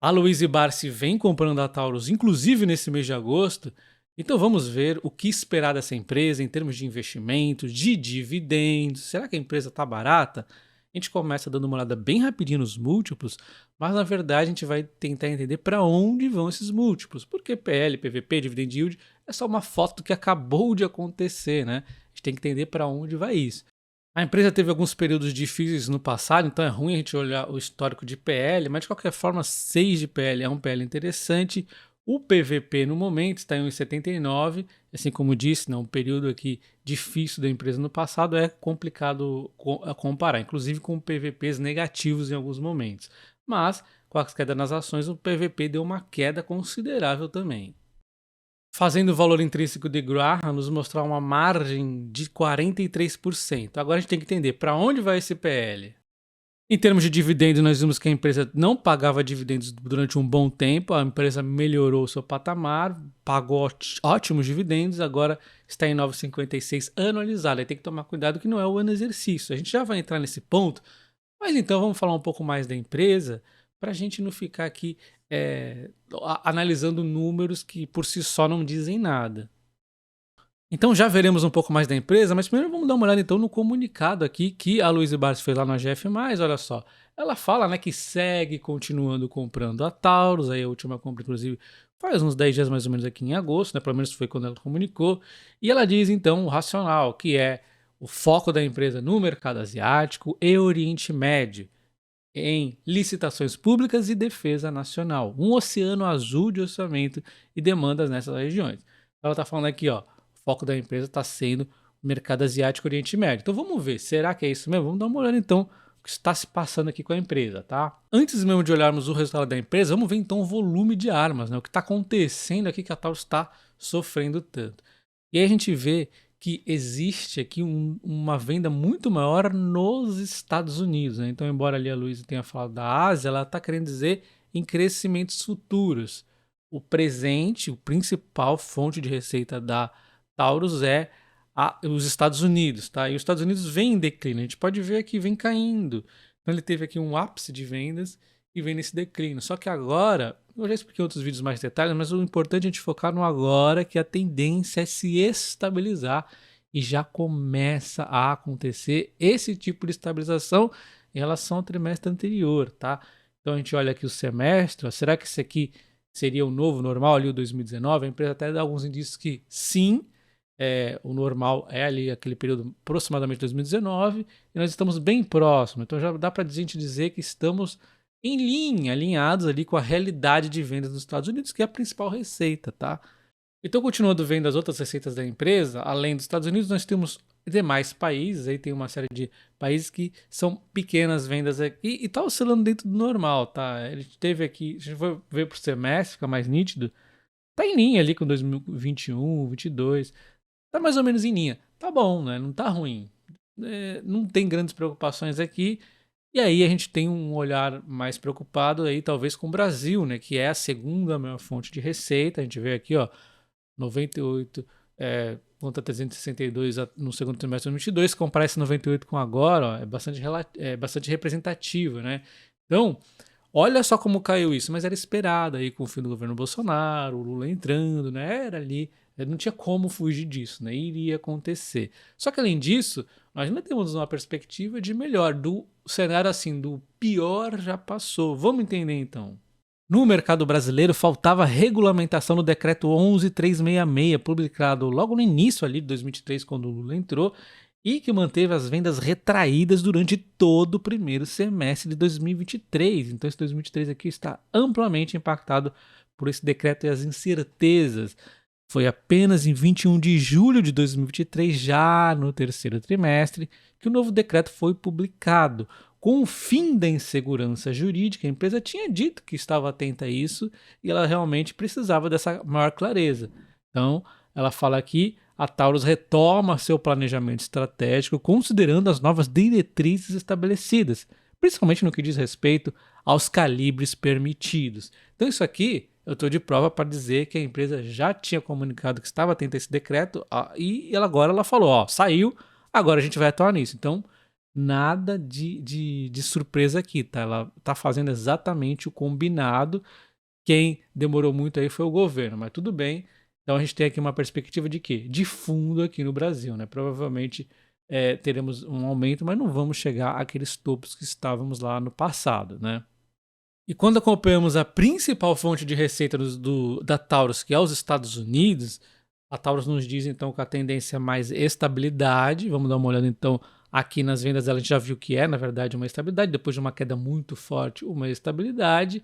A Luiz Barsi vem comprando a Taurus, inclusive nesse mês de agosto. Então vamos ver o que esperar dessa empresa em termos de investimentos, de dividendos. Será que a empresa está barata? A gente começa dando uma olhada bem rapidinho nos múltiplos, mas na verdade a gente vai tentar entender para onde vão esses múltiplos. Porque PL, PVP, Dividend Yield é só uma foto do que acabou de acontecer, né? A gente tem que entender para onde vai isso. A empresa teve alguns períodos difíceis no passado, então é ruim a gente olhar o histórico de PL, mas de qualquer forma, 6 de PL é um PL interessante. O PVP no momento está em 1,79, assim como disse, né, um período aqui difícil da empresa no passado é complicado comparar, inclusive com PVPs negativos em alguns momentos. Mas, com a queda nas ações, o PVP deu uma queda considerável também. Fazendo o valor intrínseco de Graham nos mostrar uma margem de 43%. Agora a gente tem que entender para onde vai esse PL. Em termos de dividendos, nós vimos que a empresa não pagava dividendos durante um bom tempo, a empresa melhorou o seu patamar, pagou ótimos dividendos, agora está em 9,56 anualizado. Aí tem que tomar cuidado que não é o ano exercício. A gente já vai entrar nesse ponto, mas então vamos falar um pouco mais da empresa para a gente não ficar aqui analisando números que por si só não dizem nada. Então já veremos um pouco mais da empresa, mas primeiro vamos dar uma olhada então no comunicado aqui que a Luiz Barsi fez lá no AGF+, olha só. Ela fala, né, que segue continuando comprando a Taurus, aí a última compra inclusive faz uns 10 dias mais ou menos aqui em agosto, né, pelo menos foi quando ela comunicou, e ela diz então o racional, que é o foco da empresa no mercado asiático e Oriente Médio, em licitações públicas e defesa nacional, um oceano azul de orçamento e demandas nessas regiões. Ela está falando aqui, ó, o foco da empresa está sendo o mercado asiático e Oriente Médio. Então vamos ver, será que é isso mesmo? Vamos dar uma olhada então o que está se passando aqui com a empresa, tá? Antes mesmo de olharmos o resultado da empresa, vamos ver então o volume de armas, né? O que está acontecendo aqui que a Taurus está sofrendo tanto. E aí a gente vê que existe aqui uma venda muito maior nos Estados Unidos, né? Então, embora ali a Luísa tenha falado da Ásia, ela está querendo dizer em crescimentos futuros. O presente, o principal fonte de receita da Taurus é os Estados Unidos, tá? E os Estados Unidos vem em declínio, a gente pode ver que vem caindo. Então ele teve aqui um ápice de vendas e vem nesse declínio. Só que agora, eu já expliquei em outros vídeos mais detalhes, mas o importante é a gente focar no agora, que a tendência é se estabilizar e já começa a acontecer esse tipo de estabilização em relação ao trimestre anterior, tá? Então a gente olha aqui o semestre, ó, será que esse aqui seria o novo normal ali, o 2019? A empresa até dá alguns indícios que sim, o normal é ali aquele período aproximadamente 2019 e nós estamos bem próximos, então já dá para a gente dizer que estamos em linha, alinhados ali com a realidade de vendas dos Estados Unidos, que é a principal receita, tá? Então, continuando vendo as outras receitas da empresa, além dos Estados Unidos, nós temos demais países, aí tem uma série de países que são pequenas vendas aqui e tá oscilando dentro do normal, tá? Ele teve aqui, se a gente for ver pro semestre, fica mais nítido, tá em linha ali com 2021, 22, tá mais ou menos em linha. Tá bom, né? Não tá ruim. Não tem grandes preocupações aqui. E aí a gente tem um olhar mais preocupado aí talvez com o Brasil, né, que é a segunda maior fonte de receita. A gente vê aqui, ó, 98 contra 362 no segundo trimestre de 2022, comparar esse 98 com agora, ó, é bastante representativo, né? Então, olha só como caiu isso, mas era esperado aí com o fim do governo Bolsonaro, o Lula entrando, né? Era ali, não tinha como fugir disso, né? Iria acontecer. Só que além disso, nós ainda temos uma perspectiva de melhor, do cenário assim, do pior já passou. Vamos entender então. No mercado brasileiro, faltava regulamentação no decreto 11.366, publicado logo no início ali de 2023, quando o Lula entrou, e que manteve as vendas retraídas durante todo o primeiro semestre de 2023. Então esse 2023 aqui está amplamente impactado por esse decreto e as incertezas. Foi apenas em 21 de julho de 2023, já no terceiro trimestre, que o novo decreto foi publicado. Com o fim da insegurança jurídica, a empresa tinha dito que estava atenta a isso e ela realmente precisava dessa maior clareza. Então, ela fala aqui, a Taurus retoma seu planejamento estratégico considerando as novas diretrizes estabelecidas, principalmente no que diz respeito aos calibres permitidos. Então, isso aqui eu estou de prova para dizer que a empresa já tinha comunicado que estava atenta a esse decreto e agora ela falou, ó, saiu, agora a gente vai atuar nisso. Então, nada de surpresa aqui, tá? Ela tá fazendo exatamente o combinado. Quem demorou muito aí foi o governo, mas tudo bem. Então a gente tem aqui uma perspectiva de quê? De fundo aqui no Brasil, né? Provavelmente teremos um aumento, mas não vamos chegar àqueles topos que estávamos lá no passado, né? E quando acompanhamos a principal fonte de receita da Taurus, que é os Estados Unidos, a Taurus nos diz então que a tendência é mais estabilidade. Vamos dar uma olhada então aqui nas vendas dela, a gente já viu que é, na verdade, uma estabilidade, depois de uma queda muito forte, uma estabilidade.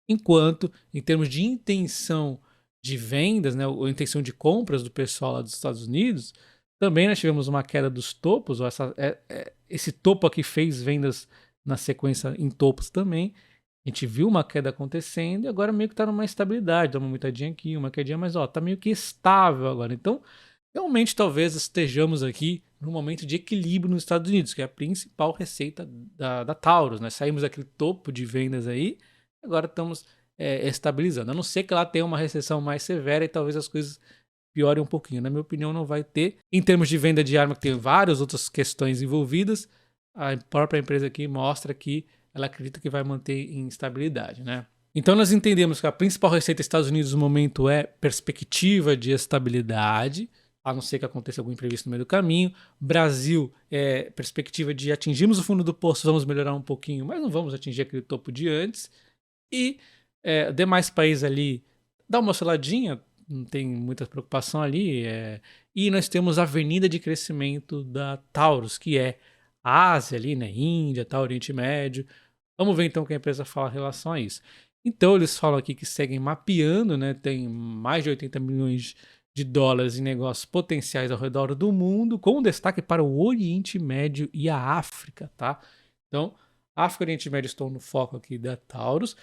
Enquanto, em termos de intenção de vendas, né, ou intenção de compras do pessoal lá dos Estados Unidos, também nós tivemos uma queda dos topos, ou esse topo aqui fez vendas na sequência em topos também. A gente viu uma queda acontecendo e agora meio que está numa estabilidade, dá uma montadinha aqui, uma quedinha, mas ó, tá meio que estável agora. Então, realmente talvez estejamos aqui num momento de equilíbrio nos Estados Unidos, que é a principal receita da Taurus, né? Saímos daquele topo de vendas aí, agora estamos estabilizando. A não ser que lá tenha uma recessão mais severa e talvez as coisas piorem um pouquinho. Na minha opinião, não vai ter. Em termos de venda de arma, que tem várias outras questões envolvidas, a própria empresa aqui mostra que ela acredita que vai manter em estabilidade, né? Então nós entendemos que a principal receita dos Estados Unidos no momento é perspectiva de estabilidade, a não ser que aconteça algum imprevisto no meio do caminho. Brasil, perspectiva de atingirmos o fundo do poço, vamos melhorar um pouquinho, mas não vamos atingir aquele topo de antes. E demais países ali, dá uma osciladinha, não tem muita preocupação ali. E nós temos a avenida de crescimento da Taurus, que é a Ásia ali, né? Índia, tá, Oriente Médio. Vamos ver então o que a empresa fala em relação a isso. Então eles falam aqui que seguem mapeando, né? Tem mais de 80 milhões de dólares em negócios potenciais ao redor do mundo, com destaque para o Oriente Médio e a África, tá? Então, África e Oriente Médio estão no foco aqui da Taurus.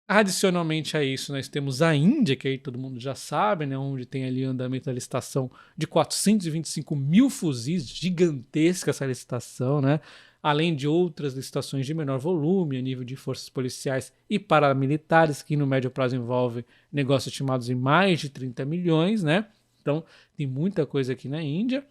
Adicionalmente a isso, nós temos a Índia, que aí todo mundo já sabe, né, onde tem ali andamento da licitação de 425 mil fuzis, gigantesca essa licitação, né? Além de outras licitações de menor volume, a nível de forças policiais e paramilitares, que no médio prazo envolve negócios estimados em mais de 30 milhões, né? Então, tem muita coisa aqui na Índia.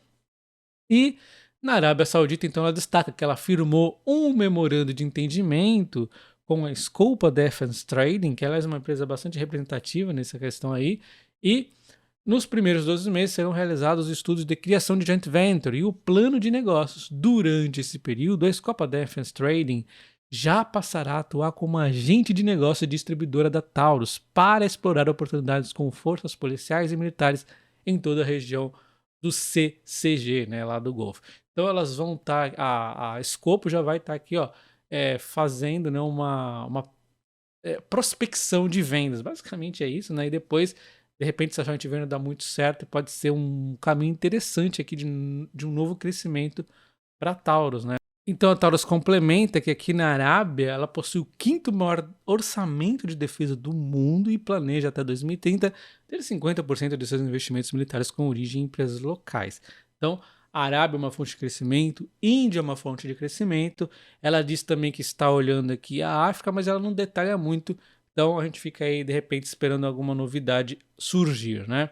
E na Arábia Saudita, então, ela destaca que ela firmou um memorando de entendimento com a Scopa Defense Trading, que ela é uma empresa bastante representativa nessa questão aí, e nos primeiros 12 meses serão realizados estudos de criação de joint venture e o plano de negócios. Durante esse período, a Scopa Defense Trading já passará a atuar como agente de negócio e distribuidora da Taurus para explorar oportunidades com forças policiais e militares em toda a região do CCG, né, lá do Golfo. Então elas vão estar, a Scopo já vai estar aqui, ó, fazendo, né, uma prospecção de vendas. Basicamente é isso, né? E depois, de repente, se a joint venture dá muito certo, pode ser um caminho interessante aqui de um novo crescimento para a Taurus, né? Então a Taurus complementa que aqui na Arábia ela possui o quinto maior orçamento de defesa do mundo e planeja até 2030 ter 50% de seus investimentos militares com origem em empresas locais. Então a Arábia é uma fonte de crescimento, Índia é uma fonte de crescimento. Ela diz também que está olhando aqui a África, mas ela não detalha muito. Então a gente fica aí de repente esperando alguma novidade surgir, né?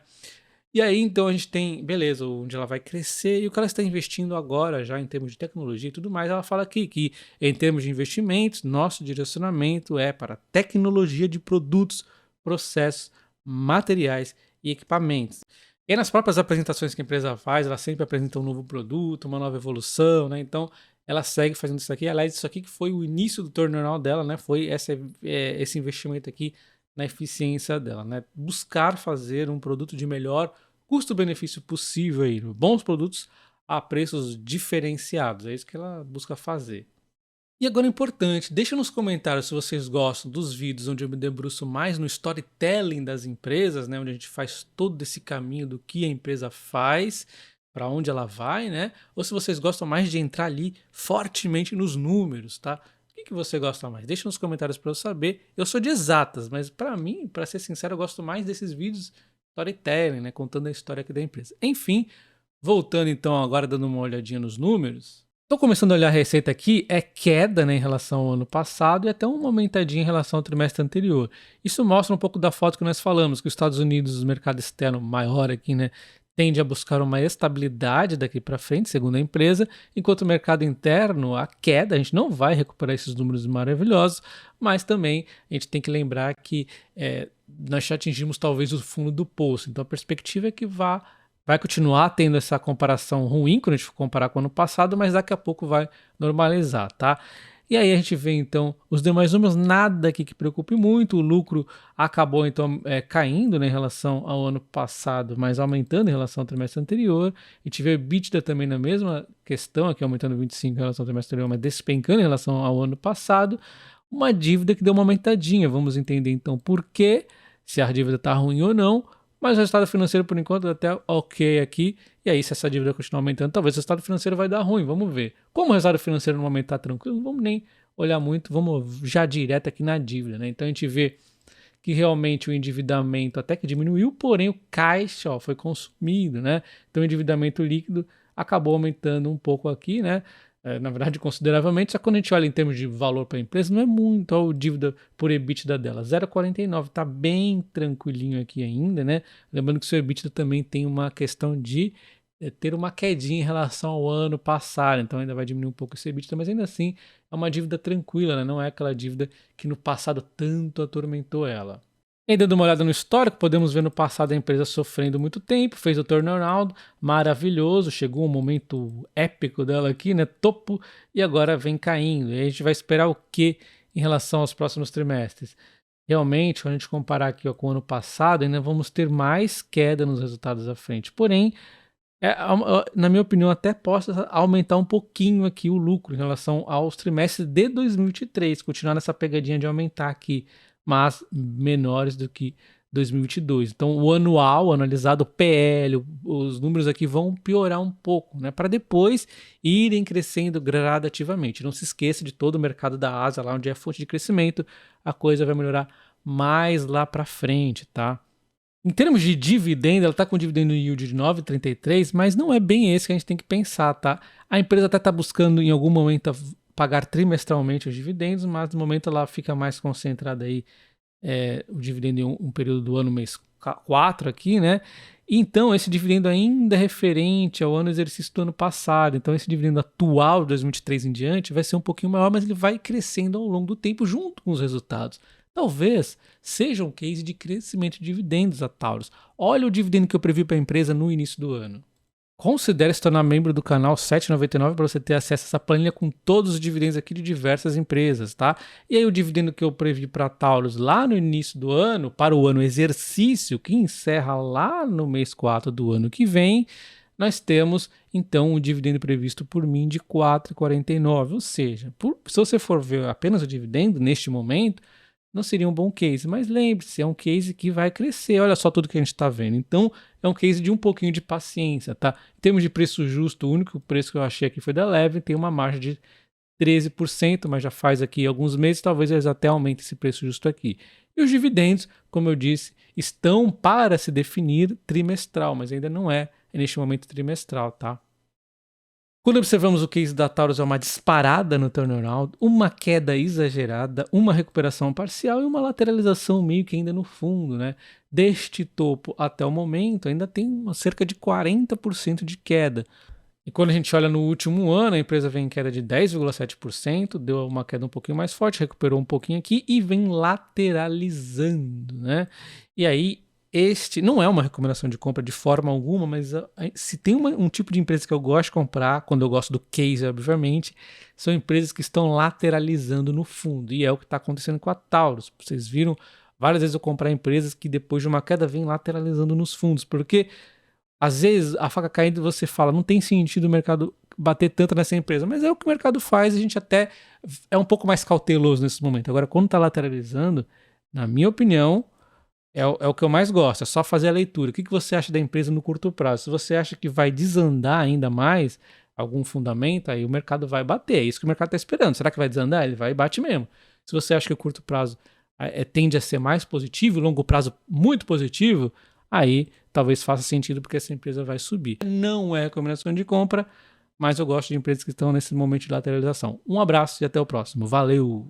E aí, então, a gente tem, beleza, onde ela vai crescer e o que ela está investindo agora, já em termos de tecnologia e tudo mais. Ela fala aqui que, em termos de investimentos, nosso direcionamento é para tecnologia de produtos, processos, materiais e equipamentos. E nas próprias apresentações que a empresa faz, ela sempre apresenta um novo produto, uma nova evolução, né? Então, ela segue fazendo isso aqui. Aliás, isso aqui que foi o início do turnaround dela, né? Foi esse investimento aqui na eficiência dela, né? Buscar fazer um produto de melhor custo-benefício possível aí, bons produtos a preços diferenciados, é isso que ela busca fazer. E agora importante, deixa nos comentários se vocês gostam dos vídeos onde eu me debruço mais no storytelling das empresas, né, onde a gente faz todo esse caminho do que a empresa faz, para onde ela vai, né? Ou se vocês gostam mais de entrar ali fortemente nos números, tá? O que você gosta mais? Deixa nos comentários para eu saber. Eu sou de exatas, mas para mim, para ser sincero, eu gosto mais desses vídeos storytelling, né? Contando a história aqui da empresa. Enfim, voltando então agora dando uma olhadinha nos números. Estou começando a olhar a receita aqui, é queda, né, em relação ao ano passado e até uma aumentadinha em relação ao trimestre anterior. Isso mostra um pouco da foto que nós falamos, que os Estados Unidos, o mercado externo maior aqui, né, tende a buscar uma estabilidade daqui para frente, segundo a empresa, enquanto o mercado interno, a queda, a gente não vai recuperar esses números maravilhosos, mas também a gente tem que lembrar que nós já atingimos talvez o fundo do poço, então a perspectiva é que vai continuar tendo essa comparação ruim quando a gente for comparar com o ano passado, mas daqui a pouco vai normalizar, tá? E aí a gente vê então os demais números, nada aqui que preocupe muito, o lucro acabou então caindo, né, em relação ao ano passado, mas aumentando em relação ao trimestre anterior. A gente vê o EBITDA também na mesma questão, aqui aumentando 25 em relação ao trimestre anterior, mas despencando em relação ao ano passado. Uma dívida que deu uma aumentadinha, vamos entender então por quê, se a dívida está ruim ou não, mas o resultado financeiro por enquanto até ok aqui. E aí, se essa dívida continuar aumentando, talvez o resultado financeiro vai dar ruim, vamos ver. Como o resultado financeiro no momento está tranquilo, não vamos nem olhar muito, vamos já direto aqui na dívida, né? Então a gente vê que realmente o endividamento até que diminuiu, porém o caixa foi consumido, né? Então o endividamento líquido acabou aumentando um pouco aqui, né? Na verdade, consideravelmente, só que quando a gente olha em termos de valor para a empresa, não é muito a dívida por EBITDA dela, 0,49, está bem tranquilinho aqui ainda, né? Lembrando que o seu EBITDA também tem uma questão de ter uma quedinha em relação ao ano passado, então ainda vai diminuir um pouco esse EBITDA, mas ainda assim é uma dívida tranquila, né? Não é aquela dívida que no passado tanto atormentou ela. E dando uma olhada no histórico, podemos ver no passado a empresa sofrendo muito tempo, fez o turnaround, maravilhoso, chegou um momento épico dela aqui, né, topo, e agora vem caindo. E a gente vai esperar o que em relação aos próximos trimestres? Realmente, quando a gente comparar aqui com o ano passado, ainda vamos ter mais queda nos resultados à frente. Porém, na minha opinião, até possa aumentar um pouquinho aqui o lucro em relação aos trimestres de 2023, continuar nessa pegadinha de aumentar aqui, mas menores do que 2022. Então, o anual, analisado o PL, os números aqui vão piorar um pouco, né, para depois irem crescendo gradativamente. Não se esqueça de todo o mercado da Ásia, lá onde é fonte de crescimento, a coisa vai melhorar mais lá para frente, tá? Em termos de dividendo, ela está com dividendo yield de 9,33, mas não é bem esse que a gente tem que pensar, tá? A empresa até está buscando em algum momento pagar trimestralmente os dividendos, mas no momento ela fica mais concentrada aí o dividendo em um período do ano, mês 4 aqui, né? Então, esse dividendo ainda é referente ao ano exercício do ano passado. Então, esse dividendo atual de 2023 em diante vai ser um pouquinho maior, mas ele vai crescendo ao longo do tempo junto com os resultados. Talvez seja um case de crescimento de dividendos a Taurus. Olha o dividendo que eu previ para a empresa no início do ano. Considere se tornar membro do canal R$ 7,99 para você ter acesso a essa planilha com todos os dividendos aqui de diversas empresas, tá? E aí o dividendo que eu previ para a Taurus lá no início do ano, para o ano exercício, que encerra lá no mês 4 do ano que vem, nós temos então o dividendo previsto por mim de R$ 4,49. Ou seja, se você for ver apenas o dividendo neste momento, não seria um bom case, mas lembre-se, é um case que vai crescer, olha só tudo que a gente está vendo. Então, é um case de um pouquinho de paciência, tá? Em termos de preço justo, o único preço que eu achei aqui foi da Leve, tem uma margem de 13%, mas já faz aqui alguns meses, talvez eles até aumentem esse preço justo aqui. E os dividendos, como eu disse, estão para se definir trimestral, mas ainda não é neste momento trimestral, tá? Quando observamos o case da Taurus, é uma disparada no turnaround, uma queda exagerada, uma recuperação parcial e uma lateralização meio que ainda no fundo, né? Deste topo até o momento, ainda tem cerca de 40% de queda. E quando a gente olha no último ano, a empresa vem em queda de 10,7%, deu uma queda um pouquinho mais forte, recuperou um pouquinho aqui e vem lateralizando, né? E aí, este não é uma recomendação de compra de forma alguma, mas se tem um tipo de empresa que eu gosto de comprar, quando eu gosto do case, obviamente, são empresas que estão lateralizando no fundo, e é o que está acontecendo com a Taurus. Vocês viram, várias vezes eu comprar empresas que depois de uma queda vem lateralizando nos fundos, porque às vezes a faca caindo você fala, não tem sentido o mercado bater tanto nessa empresa, mas é o que o mercado faz, a gente até é um pouco mais cauteloso nesse momento. Agora, quando está lateralizando, na minha opinião, é o que eu mais gosto, é só fazer a leitura. O que você acha da empresa no curto prazo? Se você acha que vai desandar ainda mais algum fundamento, aí o mercado vai bater. É isso que o mercado está esperando. Será que vai desandar? Ele vai e bate mesmo. Se você acha que o curto prazo tende a ser mais positivo, o longo prazo muito positivo, aí talvez faça sentido porque essa empresa vai subir. Não é recomendação de compra, mas eu gosto de empresas que estão nesse momento de lateralização. Um abraço e até o próximo. Valeu!